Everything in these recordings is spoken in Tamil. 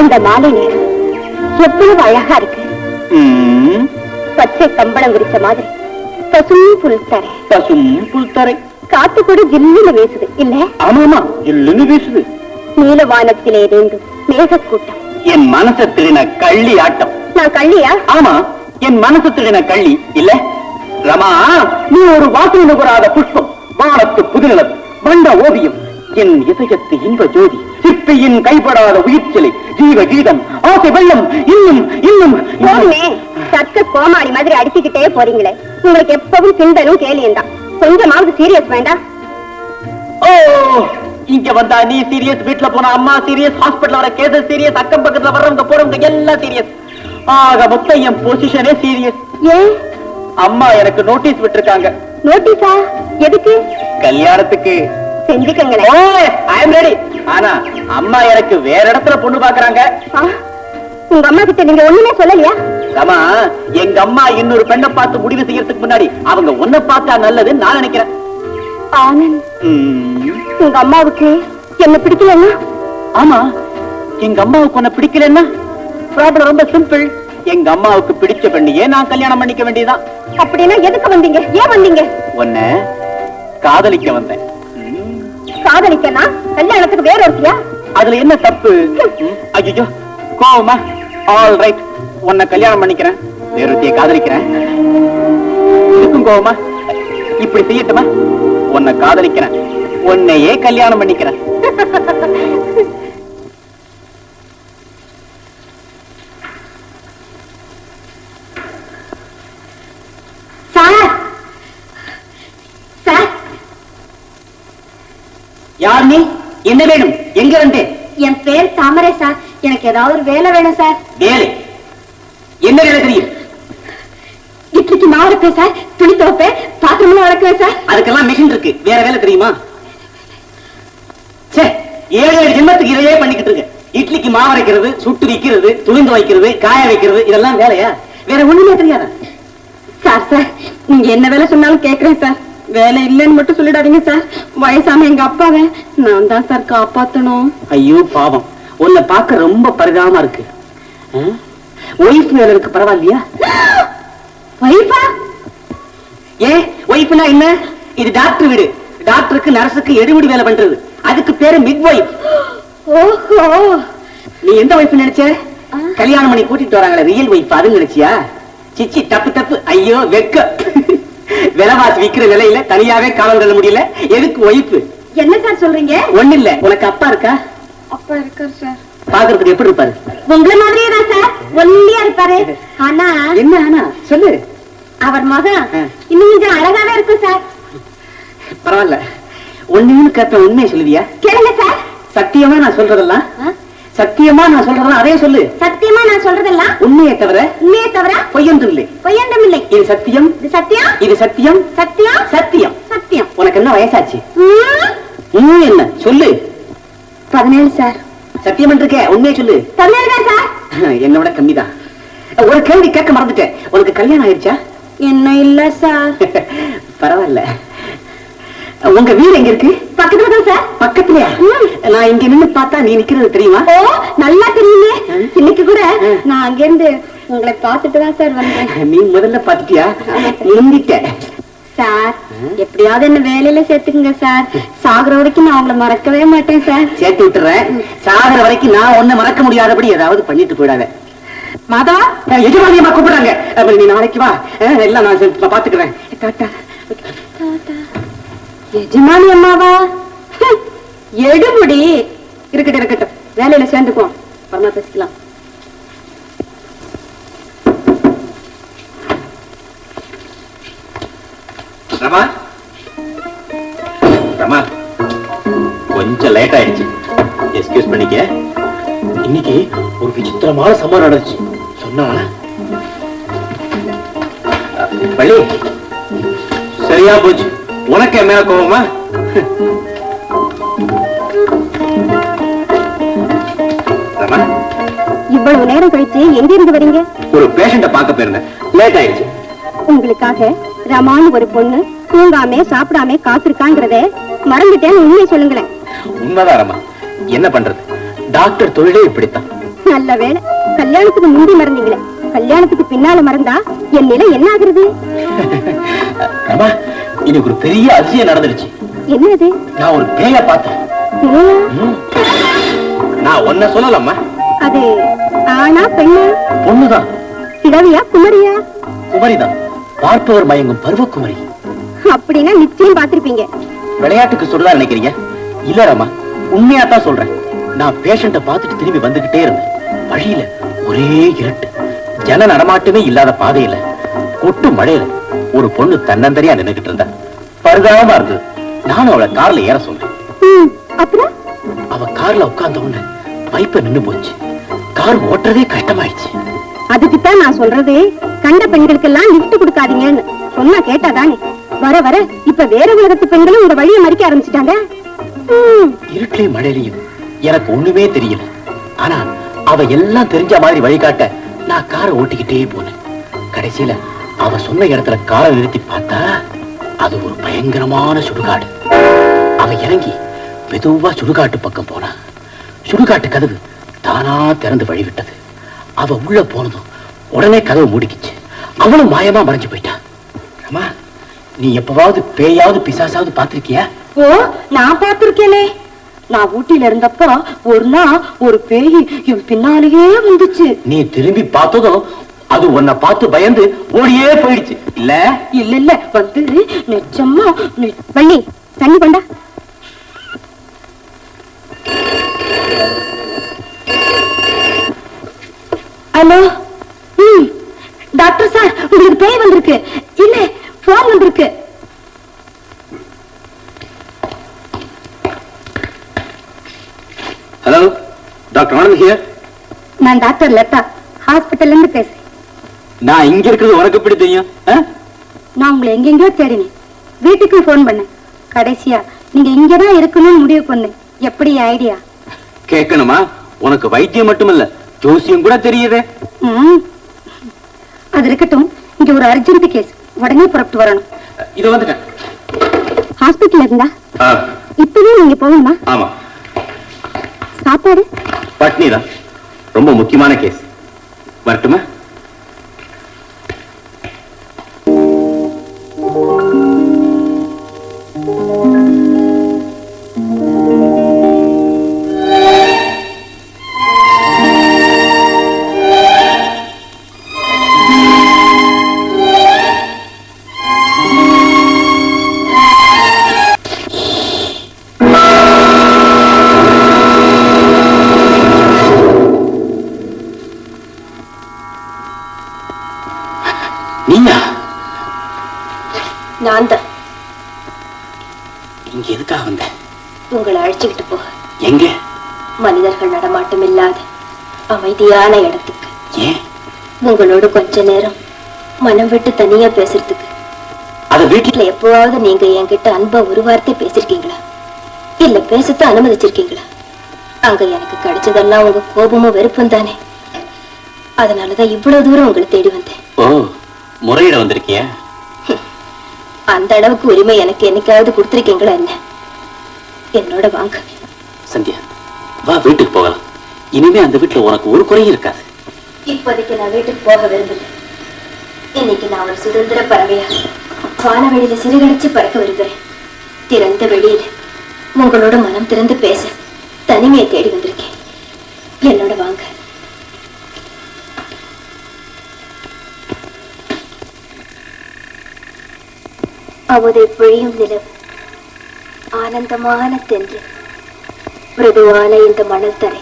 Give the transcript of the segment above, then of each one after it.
இந்த மாலை நேரம் எவ்வளவு அழகா இருக்கு. பச்சை கம்பளம் விரிச்ச மாதிரி பசும் புல்தரை காத்து கூட ஜில்லுன்னு வீசுது இல்ல? ஆமாமா, ஜில்லுன்னு வீசுது. நீலவானத்திலே நீண்டும் மேகக்கூட்டம். என் மனசை திருடின கள்ளி ஆட்டம். நான் கள்ளியா? ஆமா, என் மனசு திருடின கள்ளி இல்ல. ரமா, நீ ஒரு வாசனை நுகராத புஷ்பம், வானத்து புதுநிலம், வண்ட ஓவியம், என் இதயத்து இன்ப ஜோதி, சிற்பியின் கைப்படாத உயிர்ச்சிலை, ஜீவ கீதம், ஆசை வெள்ளம், இன்னும் இன்னும். சத்த கோமாளி மாதிரி அடிச்சுக்கிட்டே போறீங்களே, உங்களுக்கு எப்பவும் கிண்டலும் கேலியும் தான். கொஞ்சமாவது சீரியஸ் வேண்டாம். ஓ, இங்க வந்தா நீ சீரியஸ், வீட்டுல போனா அம்மா சீரியஸ், ஹாஸ்பிடல் வர கேஸ் சீரியஸ், அக்கம் பக்கத்துல வர்றவங்க போறவங்க எல்லாம் சீரியஸ். ஆக மொத்தம் என் பொசிஷனே சீரியஸ். ஏன்? அம்மா எனக்கு நோட்டீஸ் விட்டுருக்காங்க. நோட்டீஸா? எதுக்கு? கல்யாணத்துக்கு. செஞ்சுக்கங்களேன். ஐ அம் ரெடி. ஆனா அம்மா எனக்கு வேற இடத்துல பொண்ணு பாக்குறாங்க. உங்க அம்மா கிட்ட நீங்க ஒண்ணுமே சொல்லலையா? ஆமா, எங்க அம்மா இன்னொரு பெண்ணை பார்த்து முடிவு செய்யறதுக்கு முன்னாடி அவங்க ஒன்ன பார்த்தா நல்லதுன்னு நான் நினைக்கிறேன். ஆனந்த், உங்க அம்மாவுக்கு என்ன பிடிக்கலன்னா? ஆமா, எங்க அம்மாவுக்கு உன்னை பிடிக்கலன்னா ப்ராப்ளம் ரொம்ப சிம்பிள். எங்க அம்மாவுக்கு பிடிச்ச பெண்ணையே நான் கல்யாணம் பண்ணிக்க வேண்டியதான். அப்படின்னா எதுக்கு வந்தீங்க? ஏன் வந்தீங்க? உன்னை காதலிக்க வந்தேன். காதலிக்கனா கல்யாணத்துக்கு வேற ஒருத்தியா? அதுல என்ன தப்பு? ஐயோ கோவமா? ஆல் ரைட், உன்னை கல்யாணம் பண்ணிக்கிறேன், வேறொருத்தியை காதலிக்கிறேன். இதுக்கும் கோவமா? இப்படி செய்யட்டுமா? உன்னை காதலிக்கிறேன், உன்னையே கல்யாணம் பண்ணிக்கிறேன். யார் நீ? என்ன வேணும்? எங்க வந்து? என் பேர் தாமரை சார். எனக்கு ஏதாவது ஒரு வேலை வேணும் சார். வேலை? என்ன வேலை தெரியும்? இட்லிக்கு மாவு அரைப்பேன் சார், துணி துவைப்பேன், பாத்திரம் வளர்க்குவேன் சார். அதுக்கெல்லாம் மிஷின் இருக்கு, வேற வேலை தெரியுமா? சே, 7 ஜென்மத்துக்கு இதையே பண்ணிக்கிட்டு இருக்கு. இட்லிக்கு மாவு அரைக்கிறது, சுட்டு விக்கிறது, துணிந்து வைக்கிறது, காய வைக்கிறது, இதெல்லாம் வேலையா? வேற ஒண்ணுமே தெரியாதா? சார் சார், நீங்க என்ன வேலை சொன்னாலும் கேட்கிறேன் சார். வேலை இல்லைன்னு மட்டும் சொல்லிடாதீங்க சார். வயசான எங்க அப்பாவை நான் தான் சார் காப்பாத்தணும். ஐயோ பாவம், உன்னை பார்க்க ரொம்ப பரிதாபமா இருக்கு. ஒய்ஃப் வேலை இருக்கு, பரவாயில்லையா? ஒய்ஃபா? ஏ, ஒய்ஃப்னா என்ன? இது டாக்டர் வீடு. டாக்டருக்கு நர்ஸுக்கு எடுபடி வேலை பண்றது, அதுக்கு பேரு மிட் ஒய்ஃப். ஓஹோ, நீ எந்த ஒய்ஃப் நினைச்ச? கல்யாணம் பண்ணி கூட்டிட்டு வராங்களே ரியல் ஒய்ஃப், அது நினைச்சியா? சிச்சி, தப்பு தப்பு. ஐயோ வெக்க. விலைவாசி விக்கிற நிலையில தனியாவே காலம் தள்ள முடியல, எதுக்கு ஒய்ஃப்? என்ன சார் சொல்றீங்க? ஒண்ணு இல்ல, உனக்கு அப்பா இருக்கா? அப்பா இருக்கார் சார். பாக்குறதுக்கு எப்படி இருப்பாரு? உங்களை மாதிரியே தான் சார், ஒல்லியா இருப்பாரு. ஆனா என்ன? ஆனா சொல்லு. அவர் மகன் இன்னும் கொஞ்சம் அழகாவே இருக்கும் சார். பரவாயில்ல, ஒண்ணுன்னு கேட்ப, உண்மையை சொல்லுவியா? கேளுங்க சார். சத்தியமா நான் சொல்றதெல்லாம்? சத்தியமா நான் சொல்றதெல்லாம் அதே சொல்லு. சத்தியமா நான் சொல்றதெல்லாம் உண்மையை தவிர பொய்யொன்றும் இல்லை. பொய்யொன்றும் இல்லை. இது சத்தியம். இது சத்தியம். இது சத்தியம். சத்தியம். சத்தியம். சத்தியம். உனக்கு என்ன வயசாச்சு? என்ன சொல்லு? 17 சார். சத்தியம் இருக்கே, உண்மையை சொல்லு. 17 தான் சார். என்னை விட கம்மிதான். ஒரு கேள்வி கேட்க மறந்துட்டேன், உனக்கு கல்யாணம் ஆயிடுச்சா? என்ன இல்ல சார். பரவாயில்ல. உங்க வீடு எங்க இருக்கு? பக்கத்துல தான் சார். பக்கத்துலயா? நான் இங்க நின்னு பார்த்தா நீ நிக்கிறது தெரியுமா? ஓ, நல்லா தெரியுமே. இன்னைக்கு கூட நான் அங்க இருந்து உங்களை பார்த்துட்டு தான் சார் வந்தேன். நீ முதல்ல பாத்துட்டியா? முந்திட்ட சார். எப்படியாவது என்ன வேலையில சேர்த்துக்குங்க சார். சாகுற வரைக்கும் நான் உங்களை மறக்கவே மாட்டேன் சார். சேர்த்து விட்டுறேன். சாகுற வரைக்கும் நான் ஒன்ன மறக்க முடியாதபடி ஏதாவது பண்ணிட்டு போயிடாத. மாதா, எஜமானியம்மா கூப்பிடுறாங்க. நீ நாளைக்கு வா, எல்லாம் நான் பாத்துக்கிறேன். எஜமானி அம்மாவா? எடுமுடி. இருக்கட்டும் இருக்கட்டும், வேலையில சேர்ந்துக்குவோம், அப்புறமா பேசிக்கலாம். ரமா, ரமா, கொஞ்சம் லேட் ஆயிடுச்சு, எக்ஸ்கியூஸ் பண்ணிக்க. இன்னைக்கு ஒரு விசித்திரமான சம்பவம் நடந்துச்சு. சொன்னா பள்ளி சரியா போச்சு. உனக்கு என்ன கோவமா? இவ்வளவு நேரம் கழிச்சு எங்க இருந்து வரீங்க? ஒரு பேஷண்ட பார்க்க போயிருந்தேன், லேட் ஆயிடுச்சு. உங்களுக்காக ரமான்னு ஒரு பொண்ணு தூங்காம சாப்பிடாம காத்திருக்காங்கிறத மறந்துட்டேன்னு உண்மையை சொல்லுங்களேன். உண்மைதான் ரமா, என்ன பண்றது, டாக்டர் தொழிலே இப்படித்தான். நல்ல வேளை கல்யாணத்துக்கு முந்தி மறந்தீங்களே. கல்யாணத்துக்கு பின்னால மறந்தா என் நிலை என்ன ஆகுறது? ரமா, இன்னைக்கு ஒரு பெரிய அதிசயம் நடந்துருச்சு. என்னது? நான் ஒரு பேய பார்த்தேன். நான் ஒன்ன சொல்லலம்மா. அது ஆனா பெண்ணா? பொண்ணுதான். கிழவியா குமரியா? குமரிதான். பார்ப்பவர் மயங்கும் பருவக்குமரி. அப்படின்னா நிச்சயம் பார்த்திருப்பீங்க. விளையாட்டுக்கு சொல்றதா நினைக்கிறீங்க? இல்ல ரமா, உண்மையா தான் சொல்றேன். நான் பேஷண்ட பார்த்துட்டு திரும்பி வந்துகிட்டே இருந்தேன். வழியில ஒரே இருட்டு, ஜன நடமாட்டமே இல்லாத பாதையில கொட்டு மழையில ஒரு பொண்ணு தன்னந்தரியா நின்னுகிட்டு இருந்தா. பரிதாபமா இருந்தது. நானும் அவளை கார்ல ஏற சொன்னேன். அப்புறம் அவ கார்ல உட்கார்ந்த உடனே பைப்ப நின்னு போச்சு. கார் ஓட்டுறதே கஷ்டமாயிடுச்சு. அதுக்குத்தான் நான் சொல்றது, கண்ட பெண்களுக்கெல்லாம் லிஃப்ட் கொடுக்காதீங்கன்னு சொன்னா கேட்டாதானே. வர வர இப்ப வேற உலகத்து பெண்களும் உங்க வழியை மறிக்க ஆரம்பிச்சுட்டாங்க. இருட்டிலையும் மழையிலையும் எனக்கு ஒண்ணுமே தெரியல. ஆனா அவ எல்லாம் தெரிஞ்ச மாதிரி வழிகாட்ட நான் காரை ஓட்டிக்கிட்டே போனேன். கடைசியில அவ சொன்ன இடத்துல காரை நிறுத்தி பார்த்தா அது ஒரு பயங்கரமான சுடுகாடு. அவ இறங்கி மெதுவா சுடுகாட்டு பக்கம் போனா சுடுகாட்டு கதவு தானா திறந்து வழிவிட்டது. அவ உள்ள போனதும் உடனே கதவு மூடிக்கிச்சு. அவளும் மாயமா மறைஞ்சு போயிட்டான். அம்மா, நீ எப்பவாவது பேயாவது பிசாசாவது பாத்திருக்கியா? ஓ, நான் பார்த்திருக்கேனே. நான் ஊட்டியில இருந்தப்ப ஒரு நாள் ஒரு பேய் என் பின்னாலேயே வந்துச்சு. நீ திரும்பி பார்த்ததும் அது உன்னை பார்த்து பயந்து ஓடியே போயிடுச்சு. இல்ல இல்ல இல்ல, வந்து நிச்சயமா. வள்ளி, தண்ணி கொண்டா. ஹலோ, டாக்டர் சார், உங்களுக்கு பேய் வந்திருக்கு. இல்ல, போன் வந்திருக்கு. Hello, doctor Anand here. நான் டாக்டர் லதா, ஹாஸ்பிட்டல்ல இருந்து பேசுறேன். நான் இங்க இருக்கிறது உனக்கு எப்படி தெரியும்? நான் உங்களை எங்கெங்கயோ தேடினேன். வீட்டுக்கு போன் பண்ணேன். கடைசியா நீங்க இங்கதான் இருக்கணும்னு முடிவு பண்ணேன். எப்படி ஐடியா? கேட்கணுமா? உனக்கு வைத்தியம் மட்டுமல்ல, ஜோசியம் கூட தெரியுதே. அது இருக்கட்டும். இங்க ஒரு அர்ஜென்ட் கேஸ், உடனே புறப்பட்டு வரணும். இது வந்துட்டேன். ஹாஸ்பிட்டல் இருந்தா இப்பவே நீங்க போகணுமா? ஆமா. சாப்பாடு பட்னி தான். ரொம்ப முக்கியமான கேஸ். வரட்டுமா? நான் தான். இங்க எதுக்காக வந்த? உங்களை அழைச்சுக்கிட்டு போக. எங்க? மனிதர்கள் நடமாட்டம் இல்லாத அமைதியான இடத்துக்கு. ஏன்? உங்களோட கொஞ்ச நேரம் மனம் விட்டு தனியா பேசுறதுக்கு. அத வீட்டுல எப்பவாவது நீங்க என்கிட்ட அன்பா ஒரு வார்த்தை பேசிருக்கீங்களா? இல்ல பேசத்தான் அனுமதிச்சிருக்கீங்களா? அங்க எனக்கு கிடைச்சதெல்லாம் உங்க கோபமும் வெறுப்பும் தானே. அதனாலதான் இவ்வளவு தூரம் உங்களை தேடி வந்தேன். ஓ, முறையிட வந்திருக்கிய? அந்த அளவுக்கு உரிமை எனக்கு என்னைக்காவது கொடுத்திருக்கீங்களா என்ன? என்னோட வாங்க. சந்தியா, வா, வீட்டுக்கு போகலாம். இனிமே அந்த வீட்டுல உனக்கு ஒரு குறையும் இருக்காது. இப்போதைக்கு நான் வீட்டுக்கு போக விரும்பல. இன்னைக்கு நான் ஒரு சுதந்திர பறவையா வானவெளியில சிறுகடிச்சு பறக்க விரும்புறேன். திறந்த வெளியில உங்களோட மனம் திறந்து பேச தனிமையை தேடி வந்திருக்கேன். என்னோட வாங்க. அமுதை பொழியும் நிலவு, ஆனந்தமான தென்று, மிருதுவான இந்த மணல் தரை.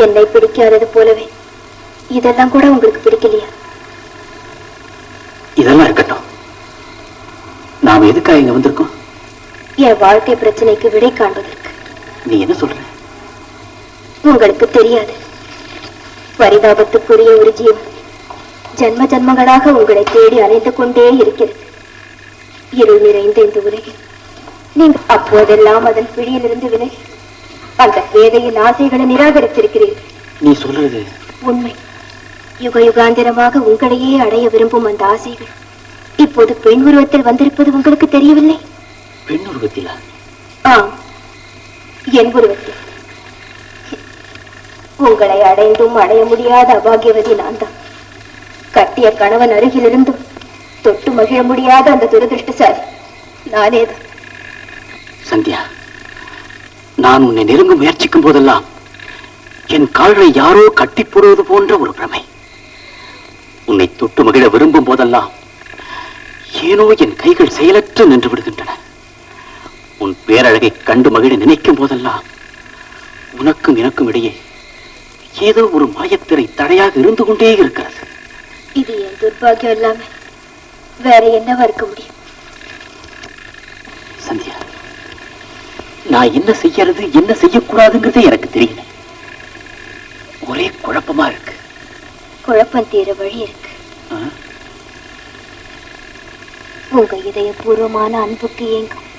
என்னை பிடிக்காதது போலவே இதெல்லாம் கூட உங்களுக்கு பிடிக்கலையா? இதெல்லாம் இருக்கட்டும். நாம எதுக்காக இங்க வந்திருக்கோம்? என் வாழ்க்கை பிரச்சனைக்கு விடை காண்பதற்கு. நீ என்ன சொல்ற? உங்களுக்கு தெரியாது. பரிதாபத்துக்குரிய ஒரு ஜீவன் ஜன்ம ஜன்மங்களாக உங்களை தேடி அலைந்து கொண்டே இருக்கிறது. இருள் நிறைந்த இந்த உலகில் நீங்க அப்போதெல்லாம் அதன் பிடியிலிருந்து விலகி அந்த பேதையின் ஆசைகளை நிராகரித்திருக்கிறீர்கள். நீ சொல்றது உண்மை. யுக யுகாந்திரமாக உங்களையே அடைய விரும்பும் அந்த ஆசைகள் இப்போது பெண் உருவத்தில் வந்திருப்பது உங்களுக்கு தெரியவில்லை? பெண் உருவத்திலா? ஆம். என் உருவத்தில். உங்களை அடைந்தும் அடைய முடியாத அபாகியவதி நான் தான். கட்டிய கணவன் அருகிலிருந்தும் தொட்டு மகிழ முடியாத அந்த துரதிருஷ்டசாலி நானேதான். சந்தியா, நான் உன்னை நெருங்க முயற்சிக்கும் போதெல்லாம் என் கால்களை யாரோ கட்டி போடுவது போன்ற ஒரு பிரமை. உன்னை தொட்டு மகிழ விரும்பும் போதெல்லாம் ஏனோ என் கைகள் செயலற்று நின்று விடுகின்றன. உன் பேரழகை கண்டு மகிழ நினைக்கும் போதெல்லாம் உனக்கும் எனக்கும் இடையே ஏதோ ஒரு மாயத்திரை தடையாக இருந்து கொண்டே இருக்கிறது. இது என் துர்பாகியம் இல்லாம வேற என்னவா இருக்க முடியும்? சந்தியா, நான் என்ன செய்யறது என்ன செய்யக்கூடாதுங்கிறதே எனக்கு தெரியல. ஒரே குழப்பமா இருக்கு. குழப்பம் தீர வழி இருக்கு. உங்க இதயபூர்வமான அன்புக்கு ஏங்கும்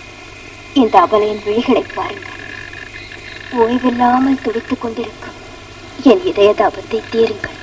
இந்த அபலையின் விழிகளை பாருங்கள். ஓய்வில்லாமல் துடித்துக் கொண்டிருக்கும் என் இதய தாபத்தை தீருங்கள்.